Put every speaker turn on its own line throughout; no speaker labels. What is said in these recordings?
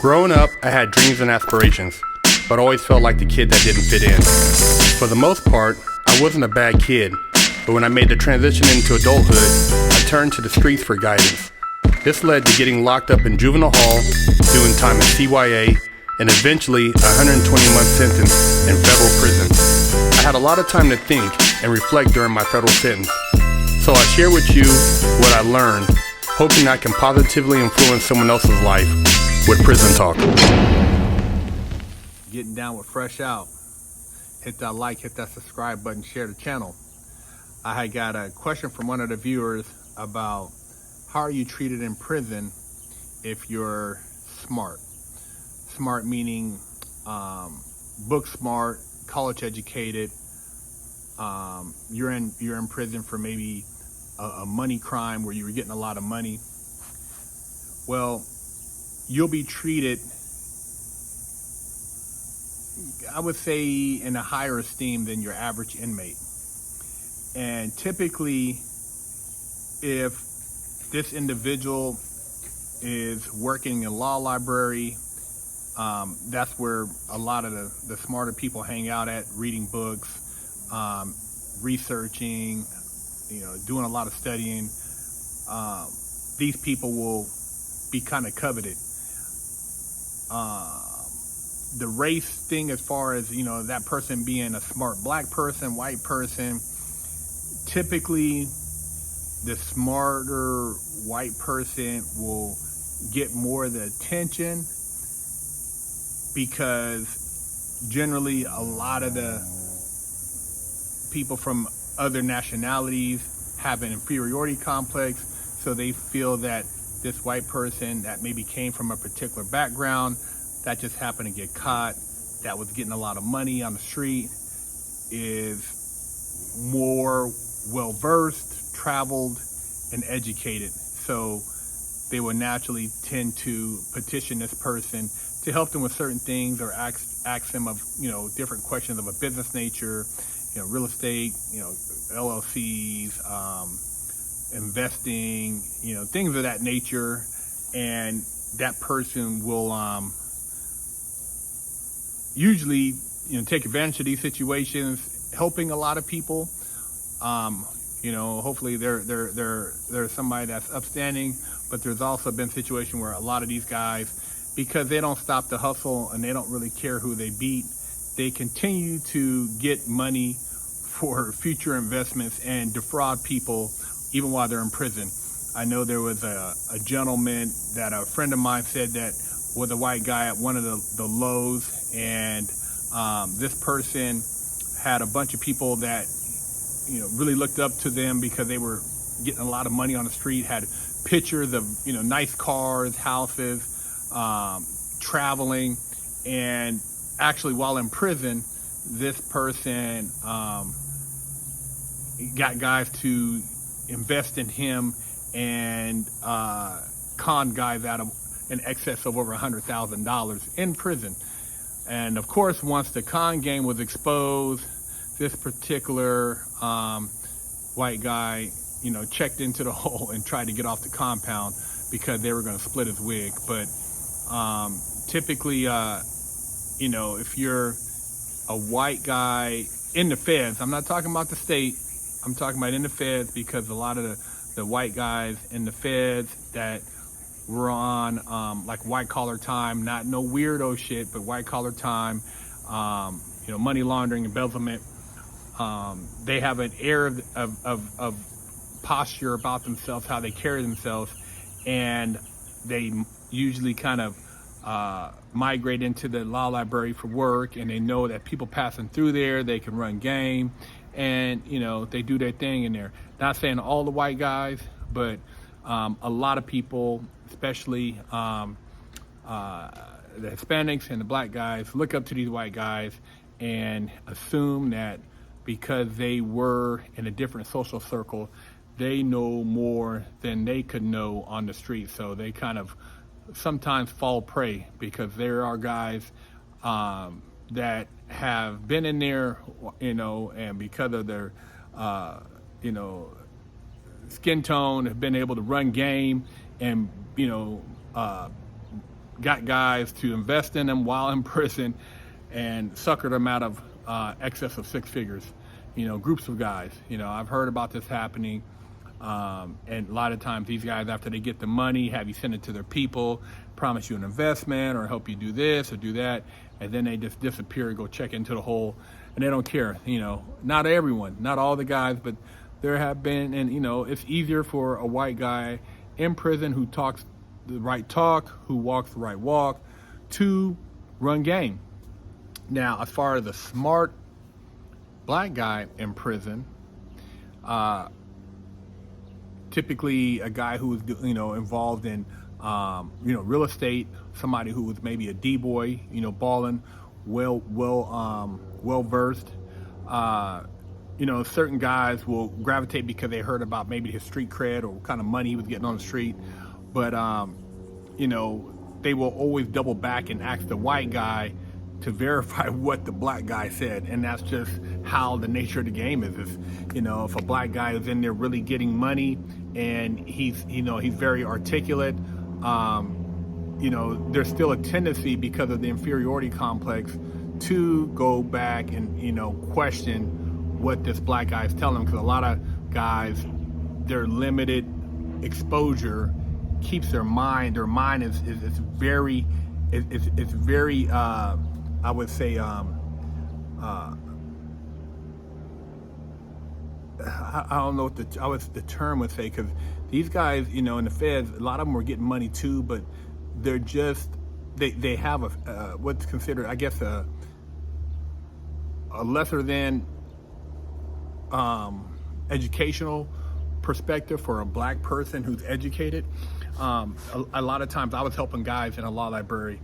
Growing up, I had dreams and aspirations, but always felt like the kid that didn't fit in. For the most part, I wasn't a bad kid, but when I made the transition into adulthood, I turned to the streets for guidance. This led to getting locked up in juvenile hall, doing time in CYA, and eventually a 120-month sentence in federal prison. I had a lot of time to think and reflect during my federal sentence, so I share with you what I learned, hoping I can positively influence someone else's life with Prison Talk.
Getting down with Fresh Out. Hit that like, hit that subscribe button, share the channel. I had got a question from one of the viewers about how are you treated in prison if you're smart. Smart meaning book smart, college educated. You're in prison for maybe a money crime where you were getting a lot of money. Well, you'll be treated, I would say, in a higher esteem than your average inmate. And typically, if this individual is working in a law library, that's where a lot of the smarter people hang out at, reading books, researching, doing a lot of studying. These people will be kind of coveted. The race thing, as far as, that person being a smart black person, white person, typically the smarter white person will get more of the attention because generally a lot of the people from other nationalities have an inferiority complex, so they feel that this white person that maybe came from a particular background that just happened to get caught, that was getting a lot of money on the street, is more well-versed, traveled, and educated. So they will naturally tend to petition this person to help them with certain things, or ask them of, different questions of a business nature, real estate, LLCs, investing, things of that nature. And that person will usually, take advantage of these situations, helping a lot of people. Hopefully they're somebody that's upstanding, but there's also been situations where a lot of these guys, because they don't stop the hustle and they don't really care who they beat, they continue to get money for future investments and defraud people even while they're in prison. I know there was a gentleman that a friend of mine said that was a white guy at one of the lows, and this person had a bunch of people that really looked up to them because they were getting a lot of money on the street, had pictures of nice cars, houses, traveling. And actually while in prison, this person got guys to invest in him and con guys out of in excess of over $100,000 in prison. And of course, once the con game was exposed, this particular white guy, checked into the hole and tried to get off the compound because they were going to split his wig. But typically, if you're a white guy in the feds, I'm not talking about the state, I'm talking about in the feds, because a lot of the white guys in the feds that were on like white collar time, not no weirdo shit, but white collar time, money laundering, embezzlement, they have an air of posture about themselves, how they carry themselves, and they usually kind of migrate into the law library for work, and they know that people passing through there, they can run game, and they do their thing in there. Not saying all the white guys, but a lot of people, especially the Hispanics and the black guys, look up to these white guys and assume that because they were in a different social circle, they know more than they could know on the street. So they kind of sometimes fall prey, because there are guys that have been in there, and because of their, skin tone, have been able to run game and, got guys to invest in them while in prison and suckered them out of excess of six figures. Groups of guys. I've heard about this happening. And a lot of times these guys, after they get the money, have you send it to their people, promise you an investment or help you do this or do that, and then they just disappear and go check into the hole, and they don't care. Not everyone, not all the guys, but there have been, and it's easier for a white guy in prison who talks the right talk, who walks the right walk, to run game. Now, as far as a smart black guy in prison, typically a guy who was involved in real estate, somebody who was maybe a D-boy, balling, well versed. Certain guys will gravitate because they heard about maybe his street cred or what kind of money he was getting on the street. But they will always double back and ask the white guy to verify what the black guy said, and that's just how the nature of the game is. If a black guy is in there really getting money and he's very articulate, there's still a tendency because of the inferiority complex to go back and question what this black guy is telling them, because a lot of guys, their limited exposure keeps their mind is very I would say, I don't know what the term would say, because these guys, in the feds, a lot of them were getting money too, but they're just, they have what's considered, I guess, a lesser than educational perspective for a black person who's educated. A lot of times I was helping guys in a law library,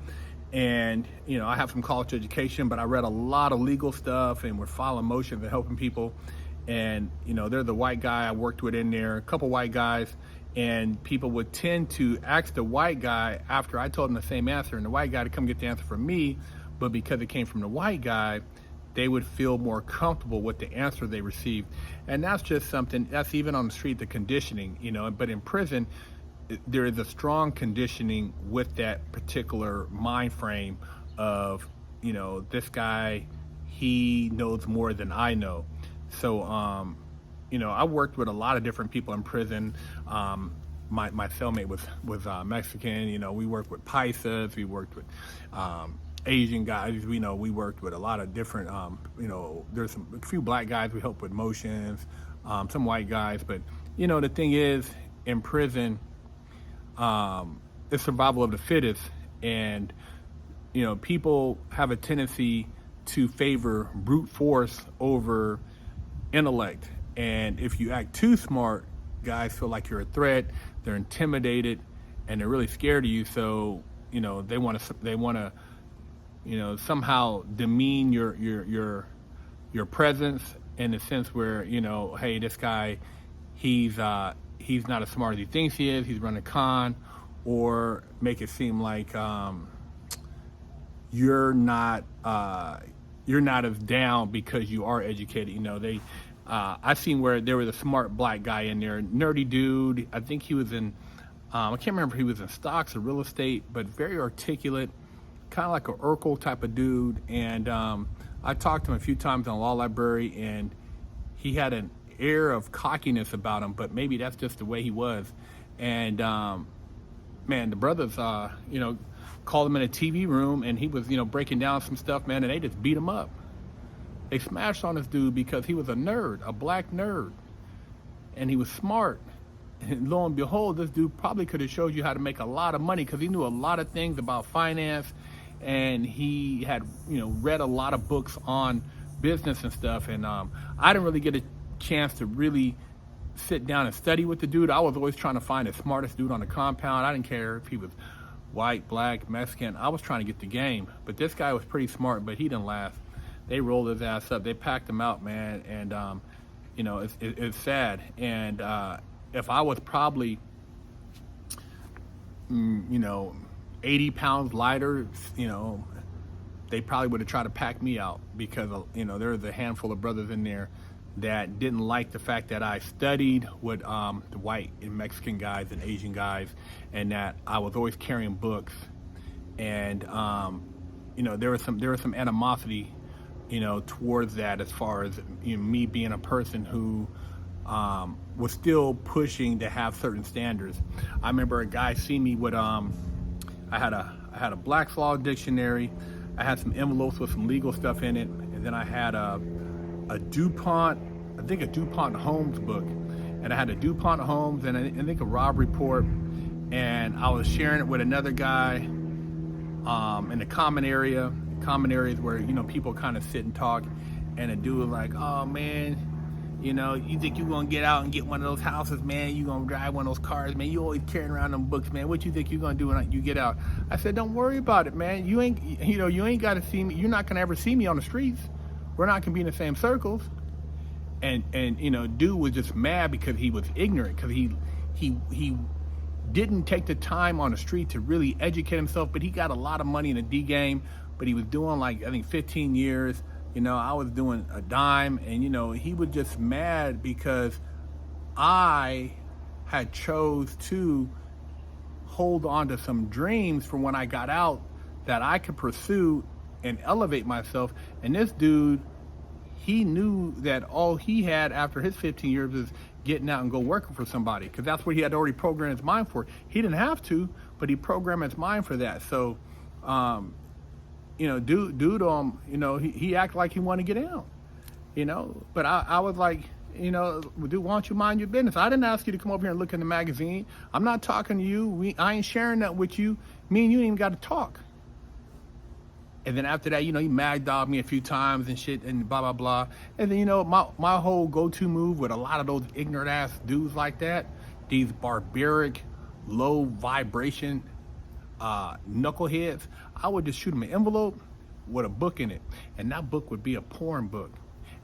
and I have some college education, but I read a lot of legal stuff and we're filing motions and helping people. And they're the white guy I worked with in there, a couple white guys, and people would tend to ask the white guy after I told them the same answer, and the white guy to come get the answer from me, but because it came from the white guy, they would feel more comfortable with the answer they received. And that's just something that's even on the street, the conditioning, but in prison there is a strong conditioning with that particular mind frame of, this guy, he knows more than I know. So, I worked with a lot of different people in prison. My cellmate was Mexican. We worked with Paisas, we worked with Asian guys. We worked with a lot of different, there's a few black guys we helped with motions, some white guys. But, the thing is, in prison, it's survival of the fittest, and people have a tendency to favor brute force over intellect, and if you act too smart, guys feel like you're a threat, they're intimidated, and they're really scared of you. So they want to somehow demean your presence, in the sense where hey, this guy, he's not as smart as he thinks he is, he's running a con, or make it seem like you're not as down because you are educated. I seen where there was a smart black guy in there, nerdy dude. I think he was in, I can't remember if he was in stocks or real estate, but very articulate, kind of like an Urkel type of dude. And I talked to him a few times in the law library, and he had an air of cockiness about him, but maybe that's just the way he was. And man, the brothers called him in a TV room, and he was breaking down some stuff, man, and they just beat him up. They smashed on this dude because he was a nerd, a black nerd, and he was smart. And lo and behold, this dude probably could have showed you how to make a lot of money, because he knew a lot of things about finance, and he had read a lot of books on business and stuff. And I didn't really get a chance to really sit down and study with the dude. I was always trying to find the smartest dude on the compound. I didn't care if he was white, black, Mexican. I was trying to get the game. But this guy was pretty smart, but he didn't last. They rolled his ass up. They packed him out, man. And it's sad. And if I was probably 80 pounds lighter, they probably would have tried to pack me out, because there's a handful of brothers in there that didn't like the fact that I studied with the white and Mexican guys and Asian guys, and that I was always carrying books. and there was some animosity, towards that, as far as me being a person who was still pushing to have certain standards. I remember a guy see me with I had a Black's Law dictionary, I had some envelopes with some legal stuff in it, and then I had a DuPont, I think a DuPont Holmes book, and I had a DuPont Holmes and I think a Rob report, and I was sharing it with another guy in the common area. Common areas where people kind of sit and talk, and a dude was like, "Oh man, you think you're gonna get out and get one of those houses, man? You gonna drive one of those cars, man? You always carrying around them books, man. What you think you're gonna do when you get out?" I said, "Don't worry about it, man. You ain't got to see me. You're not gonna ever see me on the streets. We're not gonna be in the same circles." And dude was just mad because he was ignorant, because he didn't take the time on the street to really educate himself. But he got a lot of money in the D game, but he was doing, like, I think 15 years. I was doing a dime, and he was just mad because I had chose to hold on to some dreams from when I got out that I could pursue and elevate myself. And this dude, he knew that all he had after his 15 years is getting out and go working for somebody, because that's what he had already programmed his mind for. He didn't have to, but he programmed his mind for that. So dude, he acted like he wanted to get out, but I was like, dude, why don't you mind your business? I didn't ask you to come over here and look in the magazine. I'm not talking to you. I ain't sharing that with you. Me and you ain't even got to talk. And then after that, he mad dogged me a few times and shit and blah, blah, blah. And then, my whole go-to move with a lot of those ignorant ass dudes like that, these barbaric, low vibration knuckleheads, I would just shoot them an envelope with a book in it, and that book would be a porn book.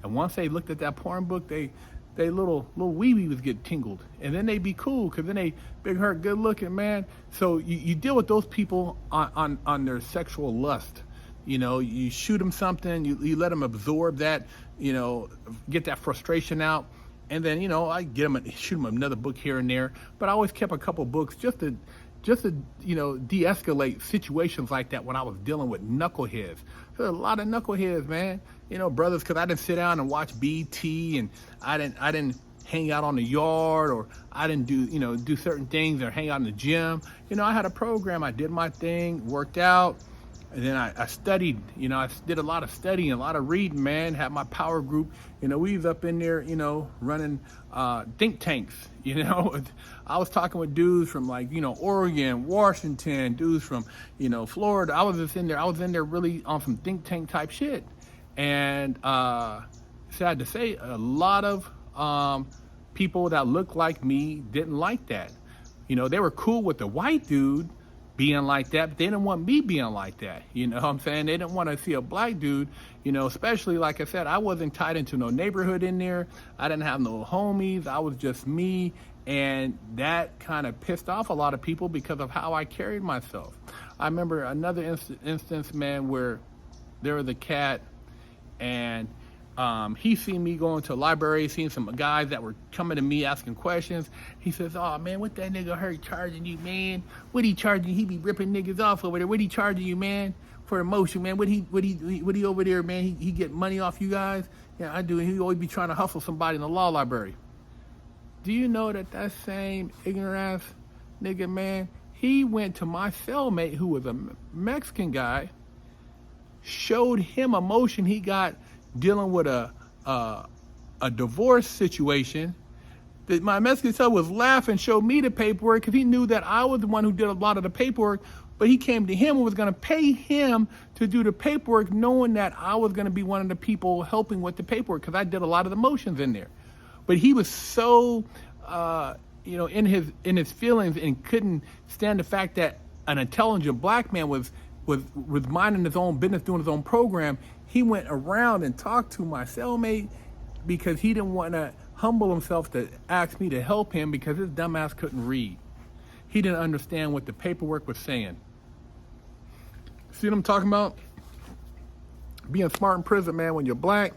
And once they looked at that porn book, they little wee-wee would get tingled, and then they'd be cool, because then they big hurt, good looking, man. So you deal with those people on their sexual lust. You shoot them something, you let them absorb that, get that frustration out, and then I shoot them another book here and there. But I always kept a couple books just to de-escalate situations like that when I was dealing with knuckleheads. There's a lot of knuckleheads, man. Brothers, because I didn't sit down and watch BT, and I didn't hang out on the yard, or I didn't do certain things, or hang out in the gym. I had a program. I did my thing, worked out, and then I studied. I did a lot of studying, a lot of reading, man. Had my power group. We was up in there, running think tanks. I was talking with dudes from, like, Oregon, Washington, dudes from, Florida. I was in there really on some think tank type shit. And sad to say, a lot of people that looked like me didn't like that. They were cool with the white dude being like that, but they didn't want me being like that. You know what I'm saying? They didn't want to see a black dude, especially, like I said, I wasn't tied into no neighborhood in there. I didn't have no homies. I was just me. And that kind of pissed off a lot of people because of how I carried myself. I remember another instance, man, where there was a cat, and he seen me going to a library, seen some guys that were coming to me asking questions. He says, "Oh man, what that nigga Hurt charging you, man? What he charging? He be ripping niggas off over there. What he charging you, man, for emotion, man? What he over there, man? He get money off you guys?" Yeah, I do. He always be trying to hustle somebody in the law library. Do you know that same ignorant ass nigga, man, he went to my cellmate, who was a Mexican guy, showed him emotion he got dealing with a divorce situation. That my Mexican son was laughing, showed me the paperwork, because he knew that I was the one who did a lot of the paperwork. But he came to him and was going to pay him to do the paperwork, knowing that I was going to be one of the people helping with the paperwork, because I did a lot of the motions in there. But he was so in his feelings, and couldn't stand the fact that an intelligent black man was minding his own business, doing his own program. He went around and talked to my cellmate because he didn't want to humble himself to ask me to help him, because his dumbass couldn't read. He didn't understand what the paperwork was saying. See what I'm talking about? Being smart in prison, man, when you're black,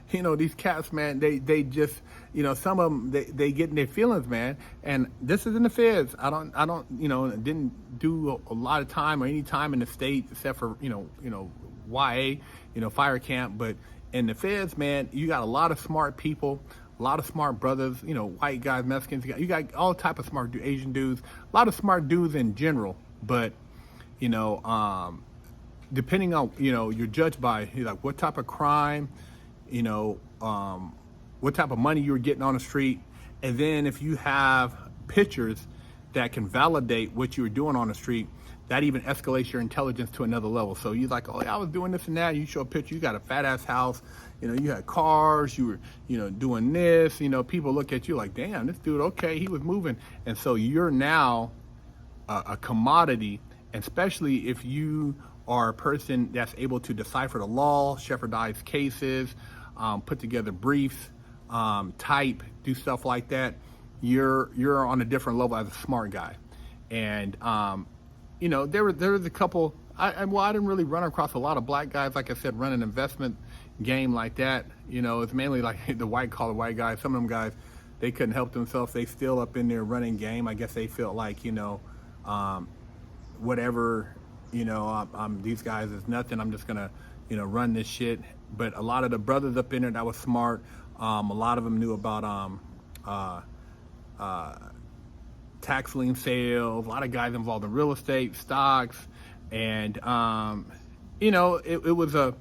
these cats, man, they just, some of them, they get in their feelings, man. And this is in the feds. I don't, didn't do a lot of time or any time in the state except for, YA, fire camp. But in the feds, man, you got a lot of smart people, a lot of smart brothers, white guys, Mexicans, you got all type of smart Asian dudes, a lot of smart dudes in general. But, depending on, you're judged by like what type of crime, what type of money you were getting on the street. And then if you have pictures that can validate what you were doing on the street, that even escalates your intelligence to another level. So you're like, oh, yeah, I was doing this and that. You show a picture, you got a fat ass house, you had cars, you were, doing this, people look at you like, damn, this dude, okay, he was moving. And so you're now a commodity, especially if you are a person that's able to decipher the law, shepherdize cases, put together briefs, type, do stuff like that. You're on a different level as a smart guy. And, there was a couple, I didn't really run across a lot of black guys, like I said, run an investment game like that. It's mainly like the white collar white guys. Some of them guys, they couldn't help themselves. They still up in there running game. I guess they felt like, whatever, these guys is nothing. I'm just gonna, run this shit. But a lot of the brothers up in there that was smart. A lot of them knew about tax lien sales. A lot of guys involved in real estate, stocks, and it was a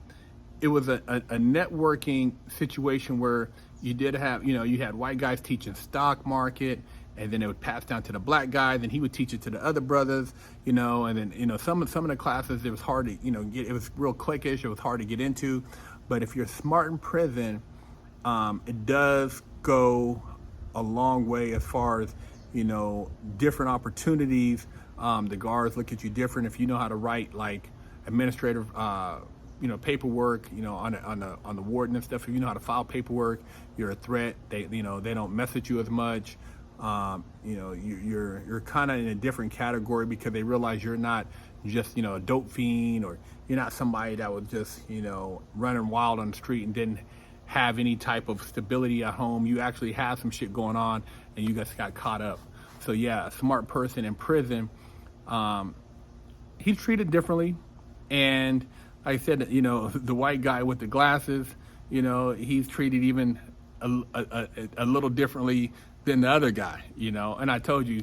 networking situation where you did have, you had white guys teaching stock market, and then it would pass down to the black guy, then he would teach it to the other brothers, and then, some of the classes, it was hard to, it was real cliquish, it was hard to get into. But if you're smart in prison, it does go a long way as far as, different opportunities. The guards look at you different if you know how to write like administrative, paperwork, on the warden and stuff. If you know how to file paperwork, you're a threat. They don't mess with you as much. You're kind of in a different category because they realize you're not just, a dope fiend, or you're not somebody that was just, running wild on the street and didn't have any type of stability at home. You actually have some shit going on and you just got caught up. So yeah, a smart person in prison, he's treated differently. And like I said, the white guy with the glasses, he's treated even a little differently than the other guy, and I told you,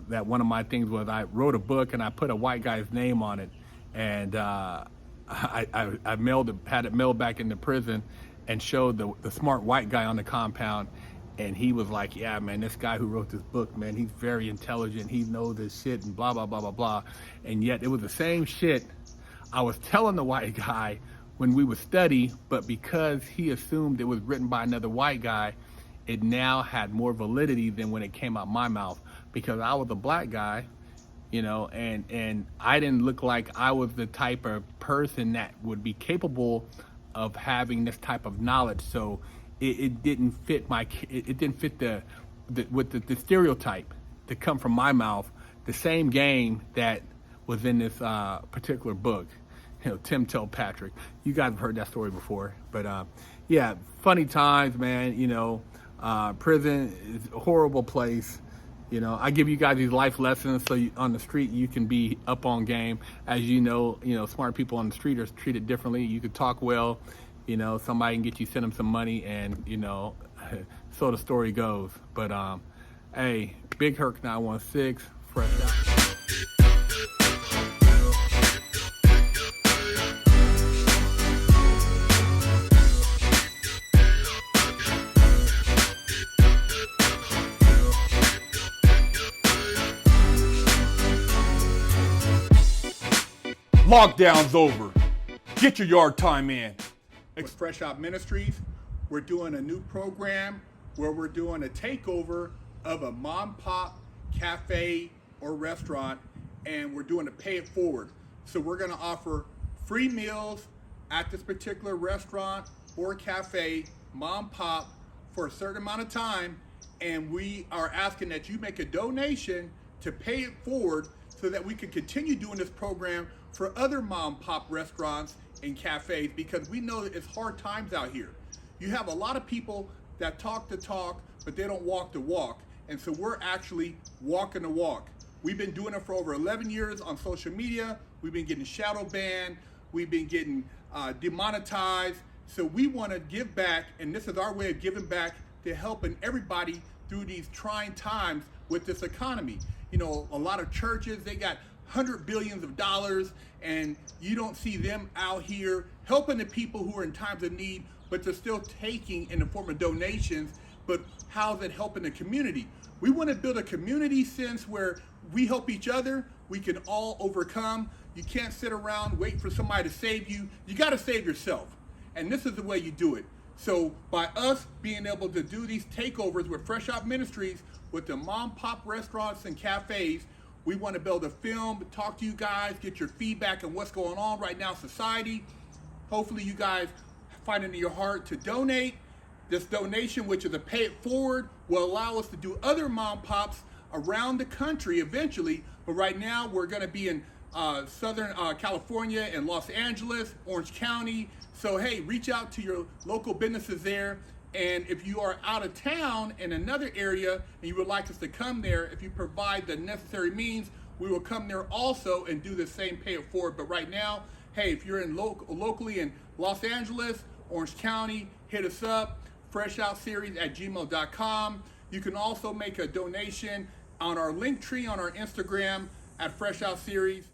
that one of my things was I wrote a book and I put a white guy's name on it, and I had it mailed back into prison and showed the smart white guy on the compound, and he was like, yeah, man, this guy who wrote this book, man, he's very intelligent, he knows this shit and blah, blah, blah, blah, blah. And yet it was the same shit I was telling the white guy when we would study, but because he assumed it was written by another white guy, it now had more validity than when it came out my mouth, because I was a black guy, and I didn't look like I was the type of person that would be capable of having this type of knowledge. So it didn't fit it didn't fit the stereotype to come from my mouth, the same game that was in this particular book. Tim Tell Patrick. You guys have heard that story before, but yeah, funny times, man. Prison is a horrible place. I give you guys these life lessons so on the street you can be up on game. As smart people on the street are treated differently. You could talk well, somebody can get you, send them some money, and so the story goes. But hey, Big Herc 916, fresh out.
Lockdown's over. Get your yard time in.
With Fresh Out Ministries, we're doing a new program where we're doing a takeover of a mom pop cafe or restaurant, and we're doing a pay it forward. So we're going to offer free meals at this particular restaurant or cafe, mom pop, for a certain amount of time, and we are asking that you make a donation to pay it forward so that we can continue doing this program for other mom pop restaurants and cafes, because we know that it's hard times out here.
You have a lot of people that talk the talk, but they don't walk the walk. And so we're actually walking the walk. We've been doing it for over 11 years on social media. We've been getting shadow banned. We've been getting demonetized. So we want to give back, and this is our way of giving back to helping everybody through these trying times with this economy. You know, a lot of churches, they got $100 billion, and you don't see them out here helping the people who are in times of need, but they're still taking in the form of donations. But how's it helping the community? We want to build a community sense where we help each other. We can all overcome. You can't sit around waiting for somebody to save you. You got to save yourself. And this is the way you do it. So by us being able to do these takeovers with Fresh Out Ministries, with the mom pop restaurants and cafes, we want to build a film, talk to you guys, get your feedback on what's going on right now in society. Hopefully you guys find it in your heart to donate. This donation, which is a pay it forward, will allow us to do other mom pops around the country eventually. But right now we're going to be in Southern California and Los Angeles, Orange County. So hey, reach out to your local businesses there. And if you are out of town in another area and you would like us to come there, if you provide the necessary means, we will come there also and do the same pay it forward. But right now, hey, if you're in locally in Los Angeles, Orange County, hit us up, freshoutseries@gmail.com. You can also make a donation on our link tree on our Instagram at Fresh Out Series.